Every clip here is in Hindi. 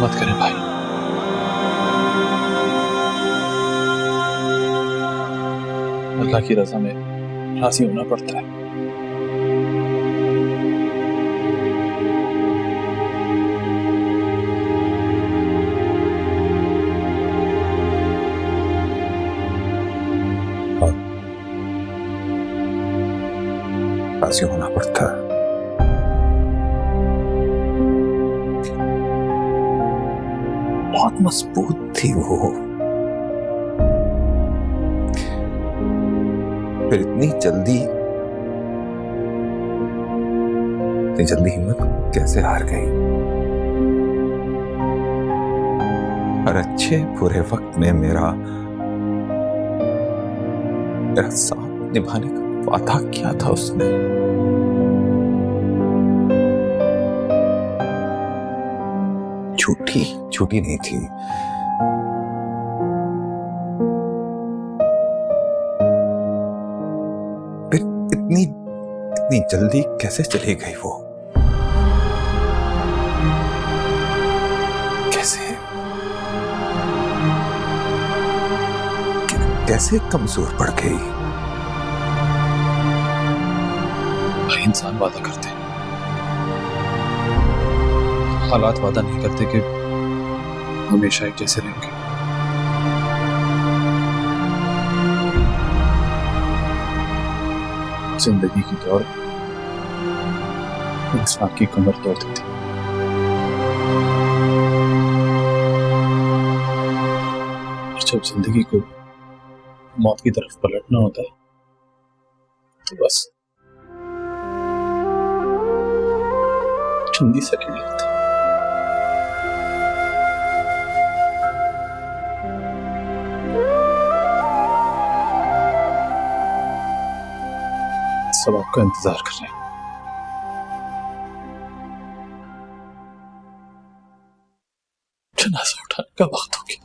मत करें भाई। अल्लाह की रजा में राजी होना पड़ता है। राजी होना पड़ता है। बहुत मजबूत थी वो, फिर इतनी जल्दी हिम्मत कैसे हार गई? हर अच्छे बुरे वक्त में मेरा साथ निभाने का वादा किया था उसने। झूठी नहीं थी। फिर इतनी जल्दी कैसे चली गई वो? कैसे कमजोर पड़ गई? भाई इंसान वादा करते हैं, हालात वादा नहीं करते कि हमेशा एक जैसे रहेंगे। जिंदगी की दौड़ इंसान की कमर तोड़ देती। जब जिंदगी को मौत की तरफ पलटना होता है तो बस चुंद ही सेकंड लगते। सब आपका इंतजार कर रहे हैं। जनाजा उठाने का वक्त हो गया।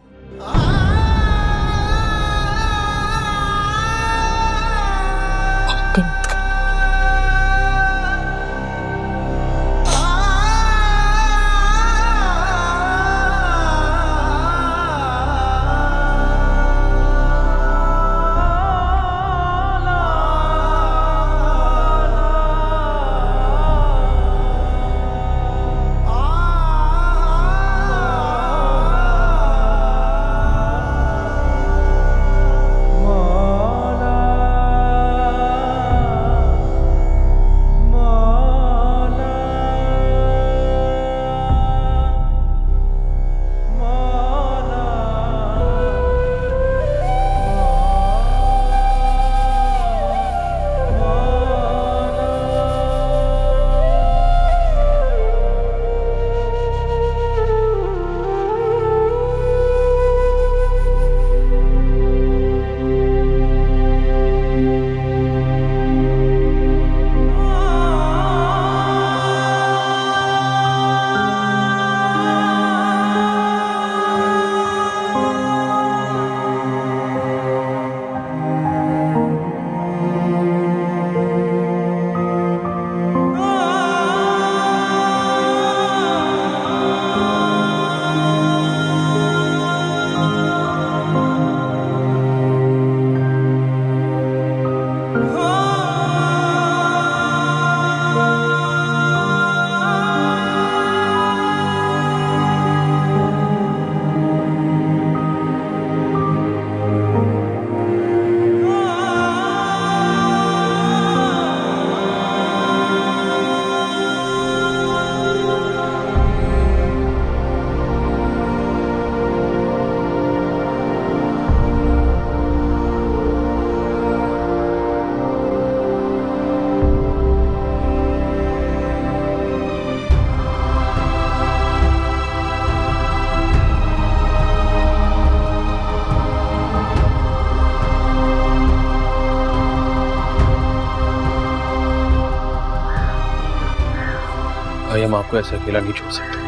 भाई हम आपको ऐसे अकेला नहीं छोड़ सकते।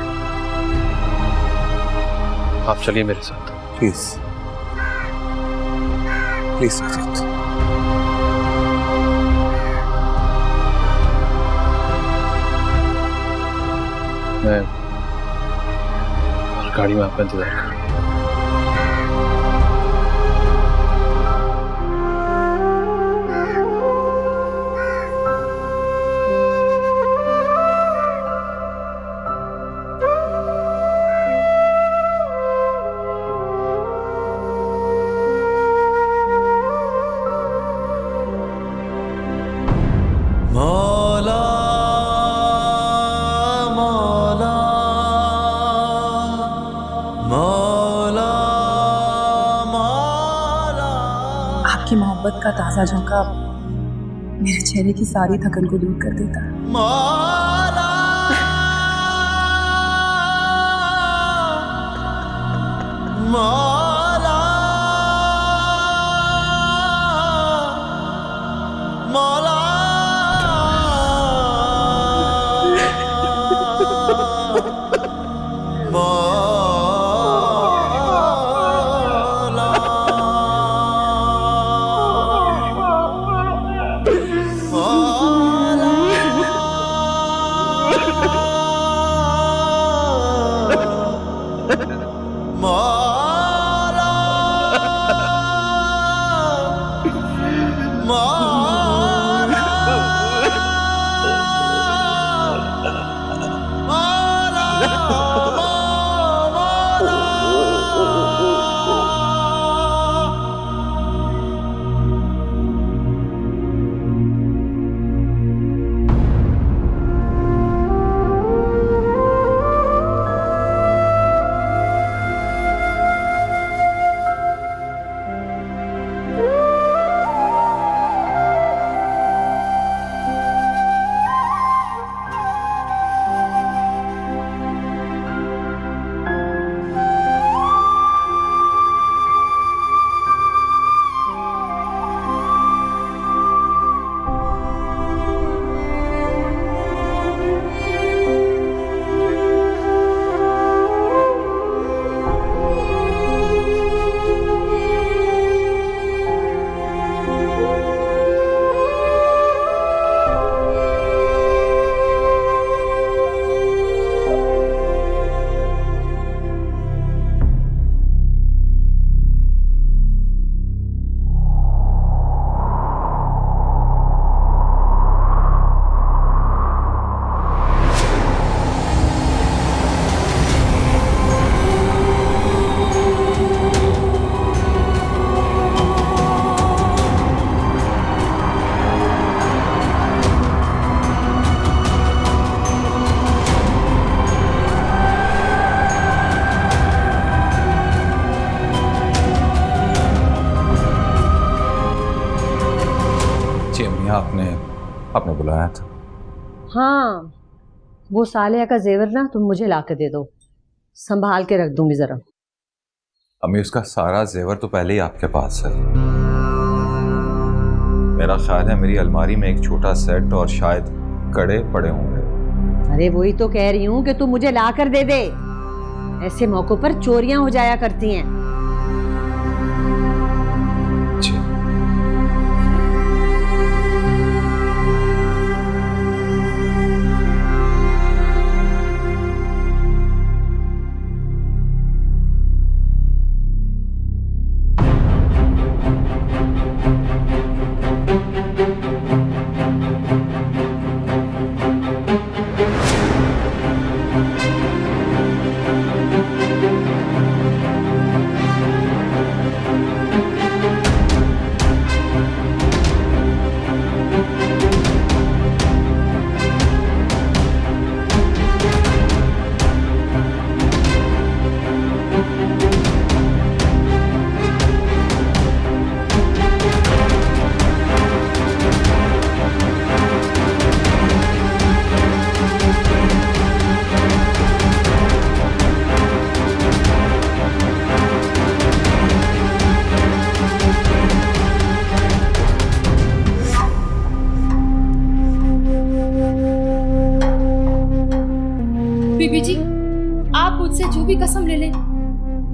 आप चलिए मेरे साथ। प्लीज रजत। मैं गाड़ी में आपका इंतजार कर रहा हूं। मौला मौला मौला मौला। आपकी मोहब्बत का ताज़ा झोंका मेरे चेहरे की सारी थकन को दूर कर देता है। मौला मौला मौला आपने बुलाया था। हाँ, वो सालिया का जेवर ना तुम मुझे ला के दे दो, संभाल के रख दूंगी जरा। अम्मी उसका सारा जेवर तो पहले ही आपके पास है। मेरा ख्याल है मेरी अलमारी में एक छोटा सेट और शायद कड़े पड़े होंगे। अरे वही तो कह रही हूँ कि तू मुझे ला कर दे दे, ऐसे मौकों पर चोरियां हो जाया करती हैं। जी। बीबी जी, आप मुझसे जो भी कसम ले लें,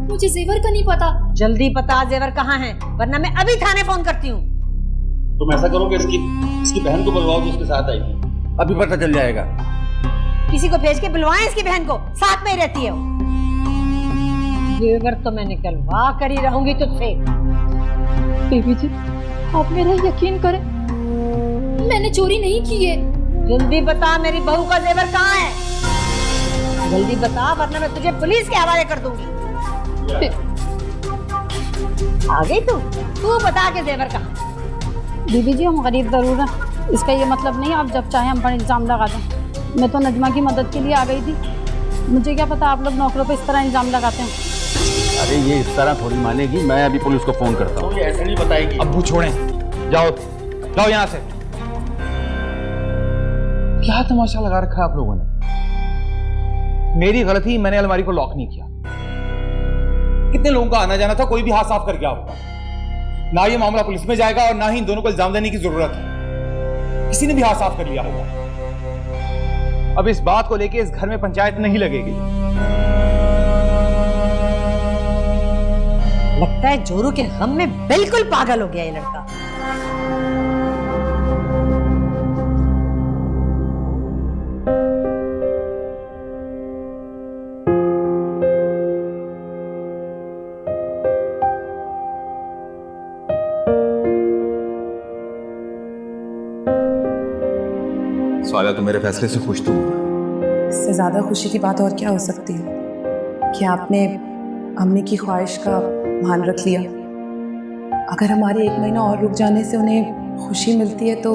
मुझे जेवर का नहीं पता। जल्दी पता जेवर कहाँ है, वरना मैं अभी थाने फोन करती हूँ। तुम ऐसा करो कि इसकी बहन को बुलवाओ जो उसके साथ आएगी। अभी पता चल जाएगा। किसी को भेज के बुलवाएं इसकी बहन को, साथ में ही रहती है वो। जेवर तो मैं निकलवा कर ही रहूंगी तुझसे। बीबी जी आप मेरा यकीन करें, मैंने चोरी नहीं की है। जल्दी बता मेरी बहू का जेवर कहाँ है? जल्दी बता वरना मैं तुझे पुलिस के हवाले कर दूंगी। आ गई तू बता के जेवर कहाँ? बीबी जी हम गरीब जरूर हैं, इसका ये मतलब नहीं आप जब चाहे हम पर इल्ज़ाम लगा दें। मैं तो नजमा की मदद के लिए आ गई थी, मुझे क्या पता आप लोग नौकरों पे इस तरह इल्ज़ाम लगाते हैं। अरे ये इस तरह थोड़ी मानेगी, मैं अभी पुलिस को फोन करता हूँ। ये ऐसे नहीं बताएगी। अब्बू छोड़ें, जाओ जाओ यहाँ से। क्या तमाशा लगा रखा है आप लोगों ने? मेरी गलती, मैंने अलमारी को लॉक नहीं किया। कितने लोगों का आना जाना था, कोई भी हाथ साफ कर गया होगा। ना ये मामला पुलिस में जाएगा और ना ही इन दोनों को इल्जाम देने की जरूरत है। किसी ने भी हाथ साफ कर लिया होगा। अब इस बात को लेके इस घर में पंचायत नहीं लगेगी। लगता है जोरू के गम में बिल्कुल पागल हो गया ये लड़का। सालिया तो मेरे फैसले से खुश तो हूँ। इससे ज़्यादा खुशी की बात और क्या हो सकती है कि आपने अम्मी की ख्वाहिश का मान रख लिया। अगर हमारे 1 महीना और रुक जाने से उन्हें खुशी मिलती है तो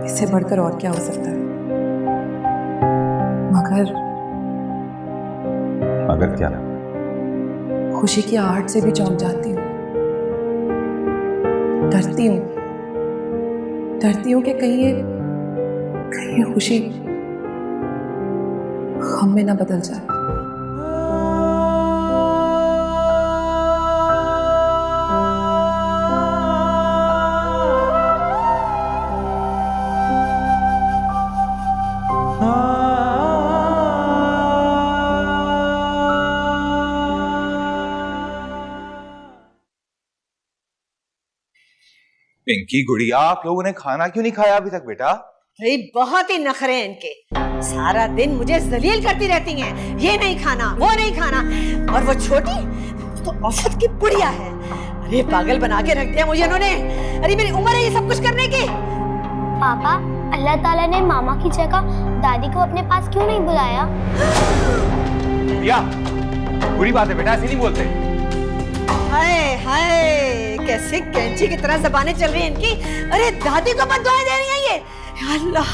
इससे बढ़कर और क्या हो सकता है। मगर क्या? खुशी की आहट से भी चौंक जाती हूँ। डरती हूँ कि कहीं ये खुशी गम में ना बदल जाए। पिंकी गुड़िया, आप लोगों ने खाना क्यों नहीं खाया अभी तक बेटा? अरे बहुत ही नखरे हैं इनके, सारा दिन मुझे जलील करती रहती हैं। ये नहीं खाना, वो नहीं खाना, और वो छोटी तो औसत की बुढ़िया है। अरे पागल बना के रख दिया मुझे इन्होंने। अरे मेरी उम्र है ये सब कुछ करने की। पापा, अल्लाह ताला ने मामा की जगह दादी को अपने पास क्यों नहीं बुलाया? या बुरी बात है बेटा, ऐसे नहीं बोलते। हाय हाय, कैसे कैंची की तरह ज़बानें चल रही हैं इनकी। अरे दादी को मत दुआएं दे रही हैं ये। अल्लाह,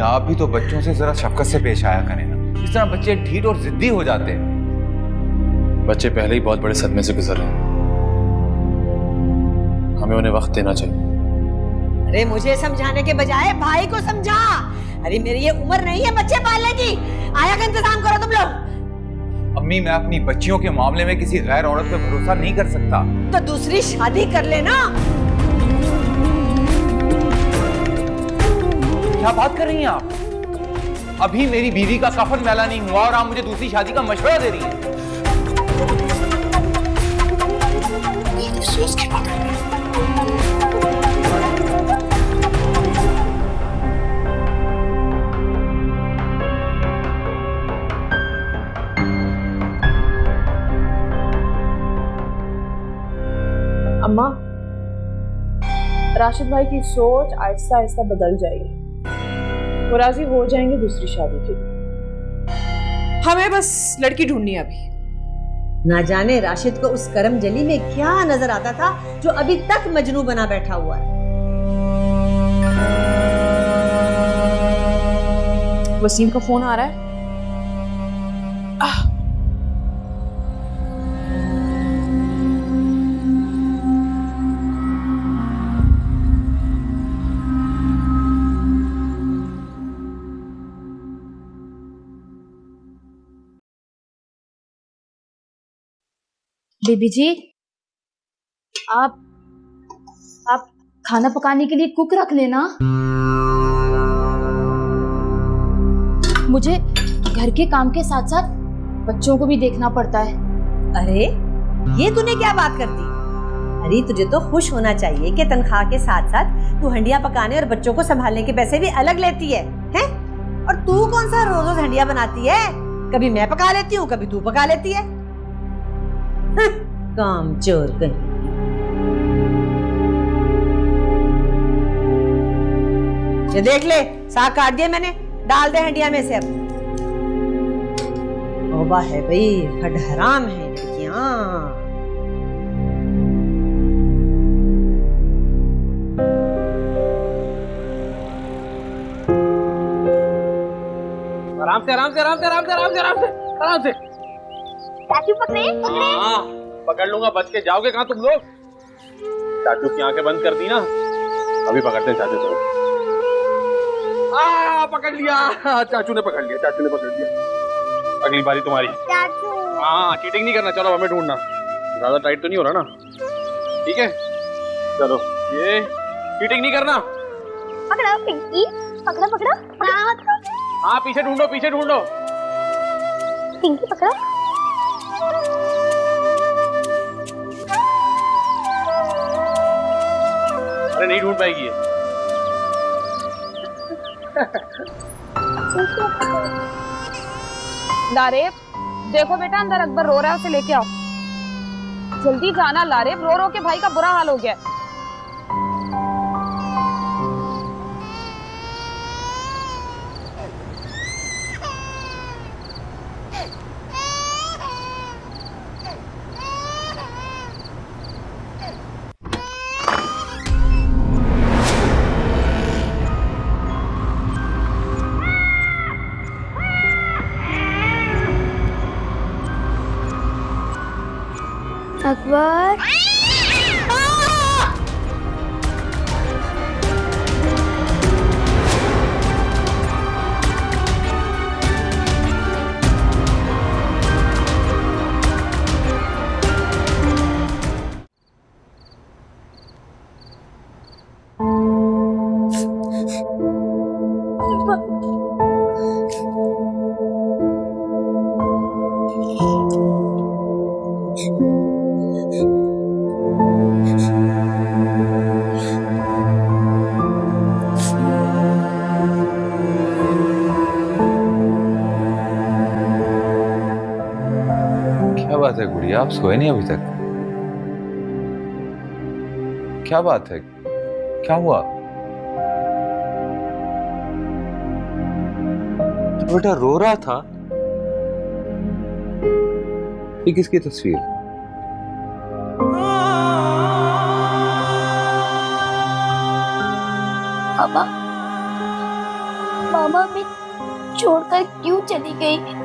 आप भी तो बच्चों से जरा शफकत से पेश आया करें ना। इस तरह बच्चे ढीठ और जिद्दी हो जाते हैं। बच्चे पहले ही बहुत बड़े सदमे से गुजर रहे हैं, हमें उन्हें वक्त देना चाहिए। अरे मुझे समझाने के बजाय भाई को समझा। अरे मेरी ये उम्र नहीं है बच्चे पालने की। आया का इंतजाम करो तुम लोग। अम्मी, मैं अपनी बच्चियों के मामले में किसी गैर औरत पे भरोसा नहीं कर सकता। तो दूसरी शादी कर लेना। क्या बात कर रही हैं आप? अभी मेरी बीवी का कफन मैला नहीं हुआ और आप मुझे दूसरी शादी का मशवरा दे रही हैं। अफसोस की बात है। अम्मा, राशिद भाई की सोच आहिस्ता आहिस्ता बदल जाएगी, वो राजी हो जाएंगे दूसरी शादी के लिए। हमें बस लड़की ढूंढनी है अभी। ना जाने राशिद को उस करम जली में क्या नजर आता था जो अभी तक मजनू बना बैठा हुआ है। वसीम का फोन आ रहा है। बेबी जी, आप खाना पकाने के लिए कुक रख लेना। मुझे घर के काम के साथ साथ बच्चों को भी देखना पड़ता है। अरे ये तूने क्या बात कर दी? अरे तुझे तो खुश होना चाहिए कि तनख्वाह के साथ साथ तू हंडिया पकाने और बच्चों को संभालने के पैसे भी अलग लेती है, हैं? और तू कौन सा रोज रोज हंडिया बनाती है? कभी मैं पका लेती हूँ, कभी तू पका लेती है। काम चोर कहीं। ये देख ले, साग काट दिया मैंने, डाल दे हंडिया में से अब। तौबा है भाई, हड हराम है लड़कियां। आराम से आराम से आराम से आराम से आराम से आराम से आराम से। चाचू पकड़े पकड़े। हाँ पकड़ लूंगा, बच के जाओगे कहाँ तुम लोग। चाचू की आंखें बंद कर दी ना, अभी पकड़ते हैं चाचू को। पकड़ लिया, चाचू ने पकड़ लिया, चाचू ने पकड़ लिया। अगली बारी तुम्हारी। चाचू हाँ चीटिंग नहीं करना, चलो हमें ढूंढना। ज्यादा टाइट तो नहीं हो रहा ना, ठीक है चलो। ये चीटिंग नहीं करना। पकड़ो पिंकी, पकड़ो पकड़ो। हाँ पीछे ढूंढो, पीछे ढूंढो। पिंकी पकड़ो। अरे नहीं ढूंढ पाएगी ये। लारेब, देखो बेटा अंदर अकबर रो रहा है, उसे लेके आओ। जल्दी जाना लारेब, रो रो के भाई का बुरा हाल हो गया। अकबर बात है गुड़िया, आप सोए नहीं अभी तक? क्या बात है, क्या हुआ? तो बेटा रो रहा था। ये किसकी तस्वीर? पापा, मामा भी छोड़कर क्यों चली गई?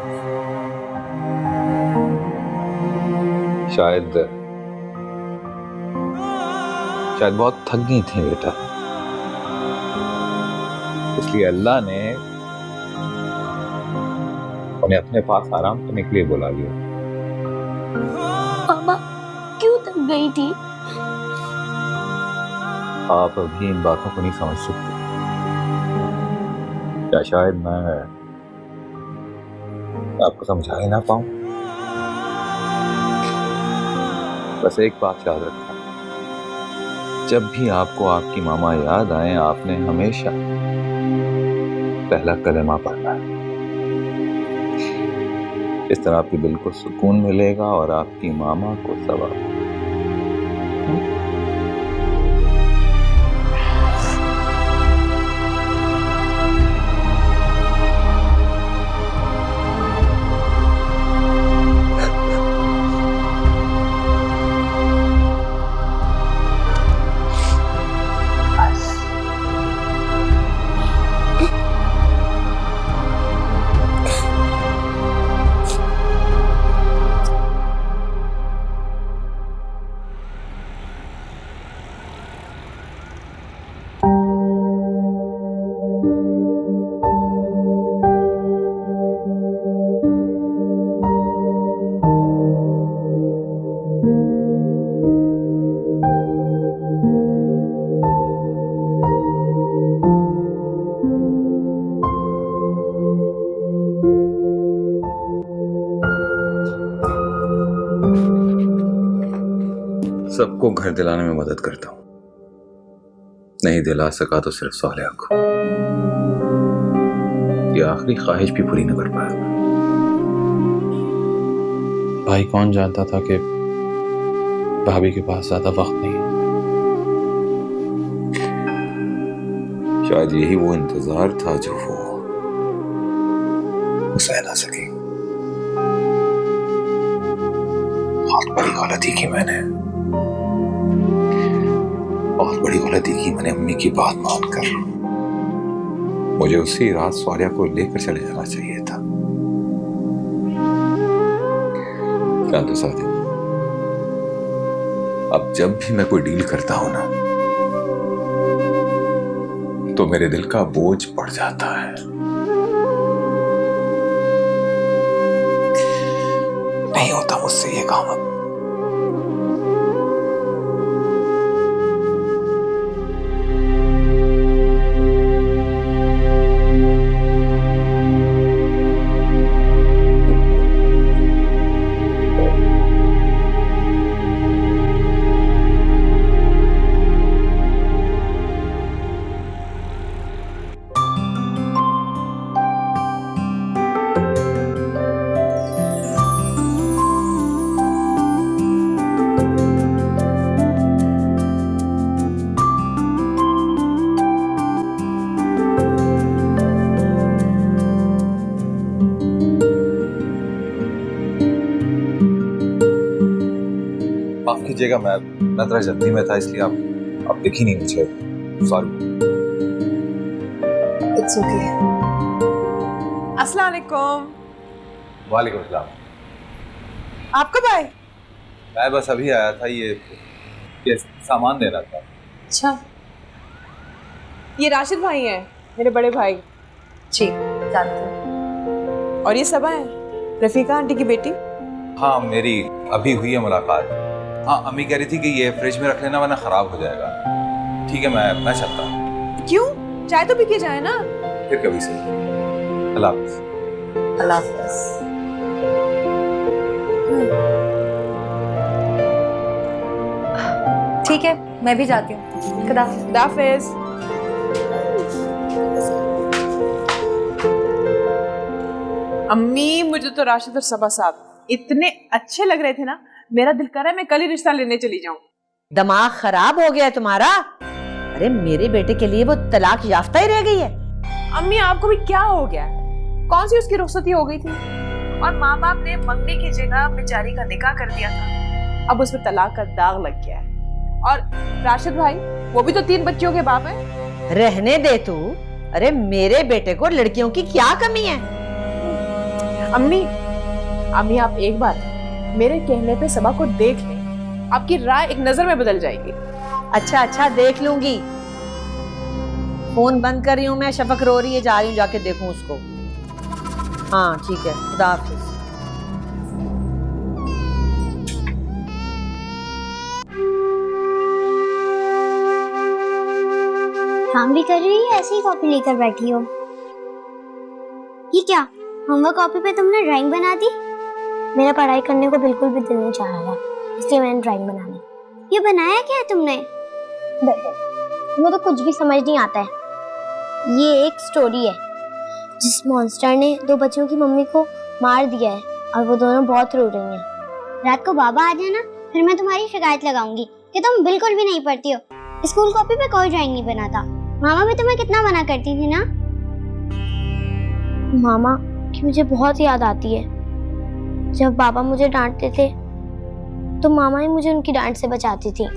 शायद बहुत थक गई थी बेटा, इसलिए अल्लाह ने उन्हें अपने पास आराम करने के लिए बुला लिया। मामा क्यों थक गई थी? आप अभी इन बातों को नहीं समझ सकते। क्या शायद मैं आपको समझा ही ना पाऊं? बस एक बात याद रखना, जब भी आपको आपकी मामा याद आए, आपने हमेशा पहला कलमा पढ़ना है। इस तरह आपके दिल को सुकून मिलेगा और आपकी मामा को सवाब। सबको घर दिलाने में मदद करता हूं, नहीं दिला सका तो सिर्फ सालिया को। ये आखिरी ख्वाहिश भी पूरी न कर पाया। भाई कौन जानता था कि भाभी के पास ज्यादा वक्त नहीं है। शायद यही वो इंतजार था जो वो सह ना सकी। बहुत बड़ी गलती की मैंने, बहुत बड़ी गलती की मैंने अम्मी की बात मानकर। मुझे उसी रात स्वालिया को लेकर चले जाना चाहिए था। क्या तो साथी, अब जब भी मैं कोई डील करता हूं ना, तो मेरे दिल का बोझ बढ़ जाता है। नहीं होता मुझसे ये काम अब। माफ कीजिएगा, मैं जरा जल्दी में था, इसलिए आप दिखी नहीं मुझे। सॉरी। It's okay. अस्सलाम वालेकुम। वालेकुम सलाम। आप कब आए? मैं बस अभी आया था, ये सामान देना था। अच्छा, ये राशिद भाई हैं, मेरे बड़े भाई। जी जानते हैं। और ये सबा है, रफीका आंटी की बेटी। हाँ, मेरी अभी हुई है मुलाकात। हाँ, अम्मी कह रही थी कि ये फ्रिज में रख लेना वरना खराब हो जाएगा। ठीक है, मैं चलता हूँ। क्यों? चाय तो पी के जाए ना। फिर कभी सही। अल्लाह हाफ़िज़। अल्लाह हाफ़िज़। ठीक है, मैं भी जाती हूँ। खुदा हाफ़िज़। अम्मी, मुझे तो राशिद और सबा साहब इतने अच्छे लग रहे थे ना, मेरा दिल कर रहा है मैं कल ही रिश्ता लेने चली जाऊं। दिमाग खराब हो गया तुम्हारा? अरे मेरे बेटे के लिए वो तलाक याफ्ता ही रह गई है। अम्मी, आपको भी क्या हो गया है? कौन सी उसकी रुखसती हो गई थी? और माँ बाप ने मंगनी की जगह बेचारी का निकाह कर दिया था। अब उसमें तलाक का दाग लग गया है। और राशिद भाई, वो भी तो 3 बच्चियों के बाप हैं। रहने दे तू। अरे मेरे बेटे को लड़कियों की क्या कमी है? अम्मी आप एक बार मेरे कहने पे सबा को देख लें, आपकी राय एक नजर में बदल जाएगी। अच्छा देख लूंगी। फोन बंद कर रही हूँ मैं, शफक रो रही है, जा रही हूँ जाके देखूं उसको। हाँ ठीक है, खुदा हाफिज। काम भी कर रही है, ऐसे ही कॉपी लेकर बैठी हो? ये क्या, होमवर्क कॉपी पे तुमने ड्राइंग बना दी? मेरा पढ़ाई करने को बिल्कुल भी दिल नहीं चाह रहा, इसलिए मैंने ड्राइंग बना ली। ये बनाया क्या है तुमने? तुम्हें तो कुछ भी समझ नहीं आता है। ये एक स्टोरी है जिस मॉन्स्टर ने 2 बच्चों की मम्मी को मार दिया है और वो दोनों बहुत रो रही हैं। रात को बाबा आ जाए ना, फिर मैं तुम्हारी शिकायत लगाऊंगी कि तुम बिल्कुल भी नहीं पढ़ती हो। स्कूल कॉपी पे कोई ड्राइंग नहीं बनाता। मामा भी तुम्हें कितना मना करती थी ना। मामा की मुझे बहुत याद आती है। जब बाबा मुझे डांटते थे तो मामा ही मुझे उनकी डांट से बचाती थी।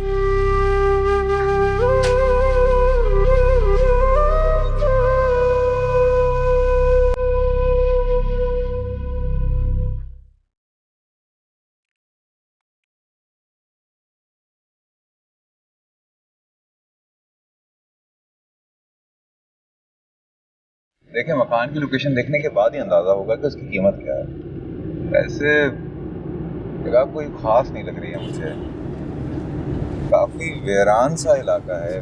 देखिए, मकान की लोकेशन देखने के बाद ही अंदाजा होगा कि उसकी कीमत क्या है। वैसे जगह कोई खास नहीं लग रही है मुझे, काफी वीरान सा इलाका है।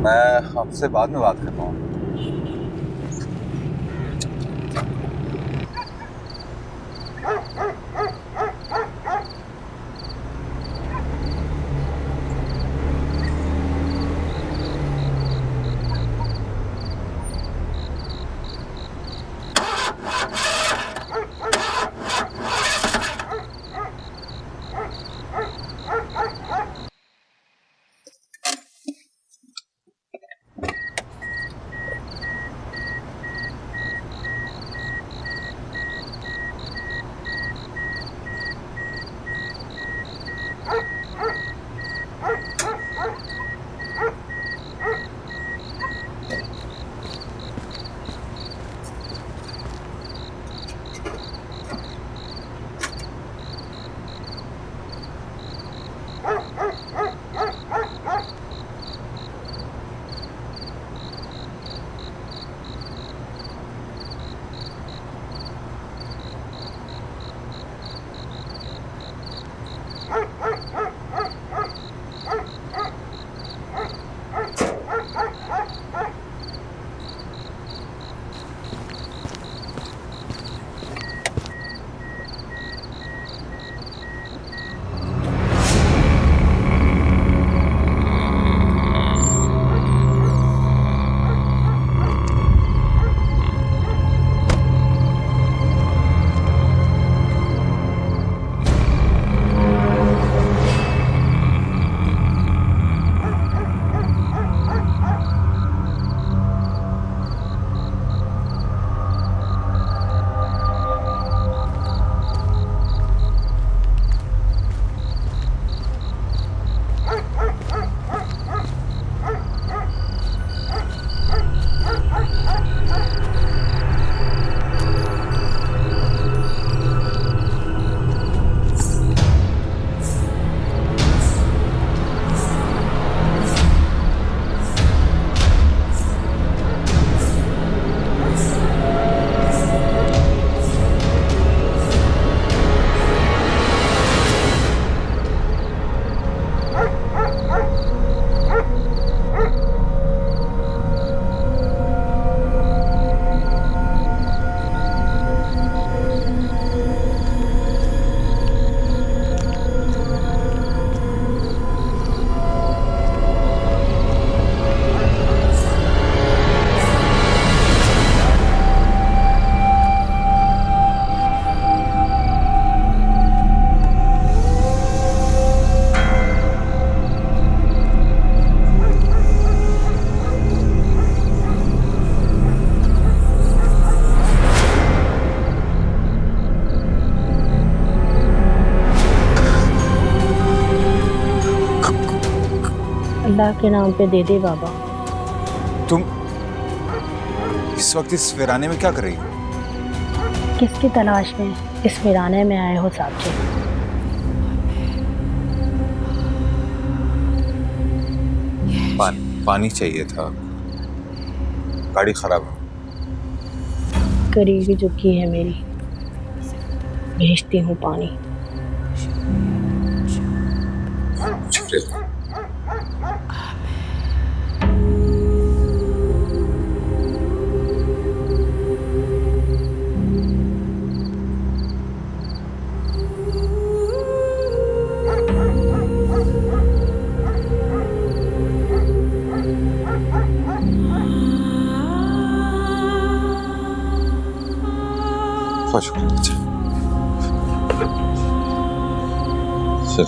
मैं आपसे बाद में बात करता हूँ। अल्लाह के नाम पे दे दे बाबा। तुम इस वक्त इस वीराने में क्या कर रही हो? किसकी तलाश में इस वीराने में आए हो साहब जी? पानी चाहिए था, गाड़ी खराब है। करीबी झुकी है मेरी, भेजती हूँ पानी। शुक्रिया। बहुत शुक्रिया बच्चा। सर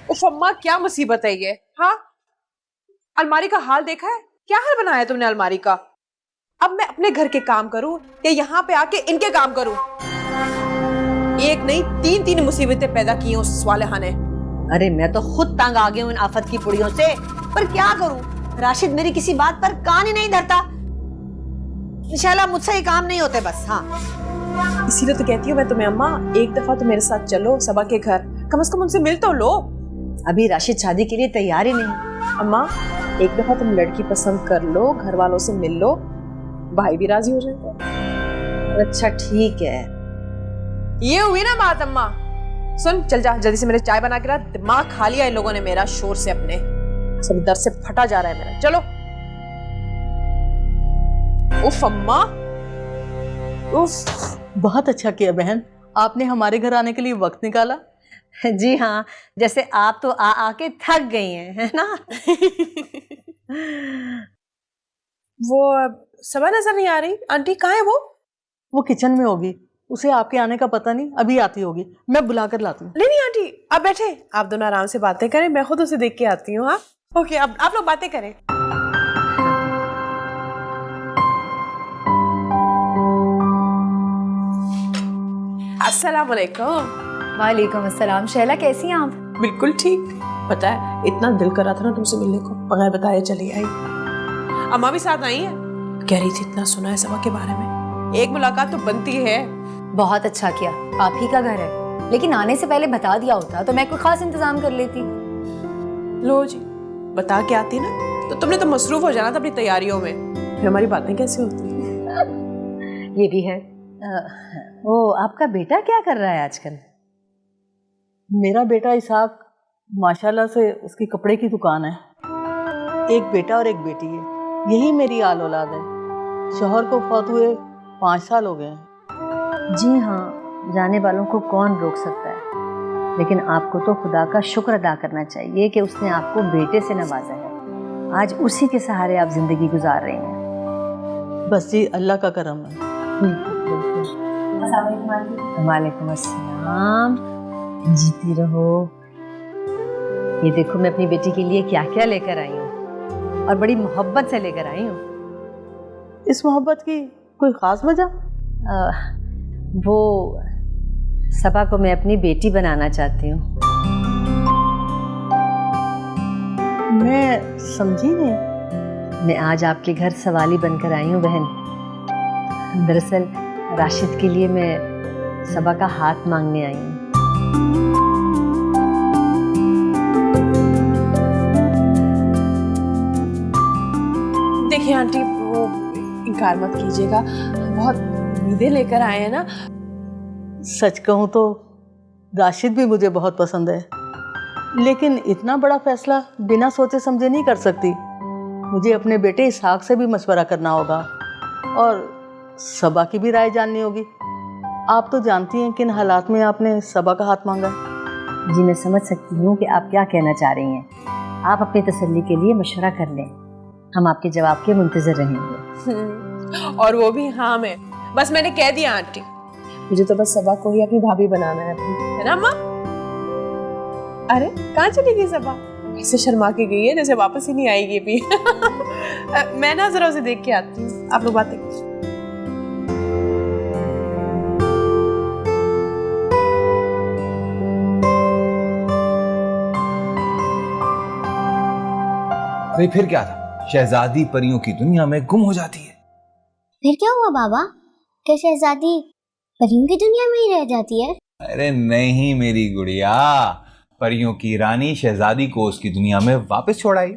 उफ अम्मा, क्या मुसीबत है ये? हाँ, अलमारी का हाल देखा है? क्या हाल बनाया तुमने अलमारी का? अब मैं अपने घर के काम करूं या यहाँ पे आके इनके काम करूं? एक नहीं तीन तीन मुसीबतें पैदा की हैं उस सालेहा ने। अरे मैं तो खुद तंग आ गई हूँ इन आफत की पुड़ियों से, पर क्या करूं? राशिद मेरी किसी बात पर कान ही नहीं धरता। इंशाल्लाह मुझसे ये काम नहीं होते बस। हाँ, इसीलिए तो कहती हूँ मैं तुम्हें अम्मा, एक दफा तो मेरे साथ चलो सबा के घर, कम से कम उनसे मिल तो लो। अभी राशिद शादी के लिए तैयार ही नहीं। अम्मा, एक दफा तुम लड़की पसंद कर लो, घर वालों से मिल लो, भाई भी राजी हो जाएगा। अच्छा ठीक है, ये हुई ना बात अम्मा। सुन, चल जा जल्दी से मेरे चाय बना के ला, दिमाग खा लिया इन लोगों ने मेरा शोर से, अपने सब दर्द से फटा जा रहा है मेरा। चलो। उफ अम्मा, उफ। बहुत अच्छा किया बहन, आपने हमारे घर आने के लिए वक्त निकाला। जी हाँ, जैसे आप तो आ आके थक गई हैं, है ना? वो सबा नजर नहीं आ रही, आंटी कहाँ है वो? वो किचन में होगी, उसे आपके आने का पता नहीं, अभी आती होगी, मैं बुला कर लाती हूँ। नहीं नहीं आंटी, आप बैठे, आप दोनों आराम से बातें करें, मैं खुद उसे देख के आती हूँ। हाँ ओके, अब आप लोग बातें करें। अस्सलाम वालेकुम। वालेकुम अस्सलाम। शैला कैसी हैं आप? बिल्कुल ठीक। पता है, इतना दिल कर रहा था ना तुमसे मिलने को, बगैर बताए चली आई। अम्मा भी साथ आई है, कह रही थी इतना सुना है सबा के बारे में, एक मुलाकात तो बनती है। बहुत अच्छा किया, आप ही का घर है, लेकिन आने से पहले बता दिया होता तो मैं कोई खास इंतजाम कर लेती। लो जी, बता के आती ना तो तुमने तो मसरूफ हो जाना था अपनी तैयारियों में, फिर हमारी बातें कैसे होती। ये भी है। वो आपका बेटा क्या कर रहा है आजकल? मेरा बेटा इसहाक माशाल्लाह से उसकी कपड़े की दुकान है, एक बेटा और एक बेटी है, यही मेरी आल औलाद है। शौहर को फौत हुए 5 साल हो गए हैं। जी हाँ, जाने वालों को कौन रोक सकता है, लेकिन आपको तो खुदा का शुक्र अदा करना चाहिए कि उसने आपको बेटे से नवाजा है। आज उसी के सहारे आप जिंदगी गुजार रहे हैं। बस जी, अल्लाह का करम है। वालेकुम अस्सलाम। जीती रहो। ये देखो मैं अपनी बेटी के लिए क्या क्या लेकर आई हूँ, और बड़ी मोहब्बत से लेकर आई हूँ। इस मोहब्बत की कोई खास वजह? वो सबा को मैं अपनी बेटी बनाना चाहती हूँ। मैं समझी नहीं। मैं आज आपके घर सवाली बनकर आई हूँ बहन। दरअसल राशिद के लिए मैं सबा का हाथ मांगने आई हूँ। देखिए आंटी, वो इनकार मत कीजिएगा, बहुत उम्मीदें लेकर आए हैं ना। सच कहूँ तो राशिद भी मुझे बहुत पसंद है, लेकिन इतना बड़ा फैसला बिना सोचे समझे नहीं कर सकती। मुझे अपने बेटे इसहाक से भी मशवरा करना होगा और सबा की भी राय जाननी होगी। आप तो जानती हैं किन हालात में आपने सबा का हाथ मांगा है। जी मैं समझ सकती हूँ कि आप क्या कहना चाह रही हैं। आप अपनी तसल्ली के लिए मशवरा कर लें, हम आपके जवाब के मुंतजर रहेंगे। और वो भी हाँ में, बस मैंने कह दिया आंटी। मुझे तो बस सबा को ही अपनी भाभी बनाना है अपनी, है ना अम्मा? अरे कहाँ चली गई सबा? ऐसे शर्मा के गई है जैसे वापस ही नहीं आएगी भी। मैं ना जरा उसे देख के आती हूँ, आप लोग बातें करें। अरे फिर क्या था, शहजादी परियों की दुनिया में गुम हो जाती है। फिर क्या हुआ बाबा? क्या शहजादी परियों की दुनिया में ही रह जाती है? अरे नहीं मेरी गुड़िया, परियों की रानी शहजादी को उसकी दुनिया में वापस छोड़ आई।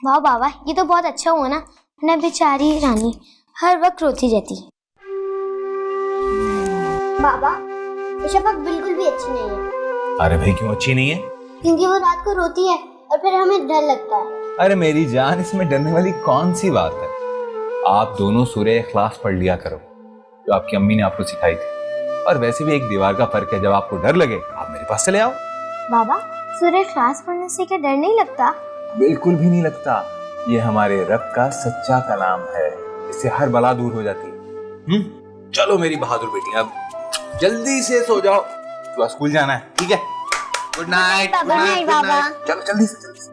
वाह बाबा, ये तो बहुत अच्छा हुआ ना। न बेचारी रानी हर वक्त रोती रहती। बाबा ये शफक बिल्कुल भी अच्छी नहीं है। अरे भाई क्यों अच्छी नहीं है? क्योंकि वो रात को रोती है और फिर हमें डर लगता है। अरे मेरी जान, इसमें डरने वाली कौन सी बात है। आप दोनों सूरह इखलास पढ़ लिया करो, जो आपकी अम्मी ने आपको सिखाई थी। और वैसे भी एक दीवार का फर्क है, जब आपको डर लगे आप मेरे पास चले आओ। बाबा सूरह इखलास पढ़ने से क्या डर नहीं लगता? बिल्कुल भी नहीं लगता। ये हमारे रब का सच्चा कलाम है, इससे हर बला दूर हो जाती है। चलो मेरी बहादुर बेटी, अब जल्दी से सो जाओ, सुबह स्कूल जाना है। ठीक है, गुड नाइट। गुड नाइट बाबा। चलो जल्दी से।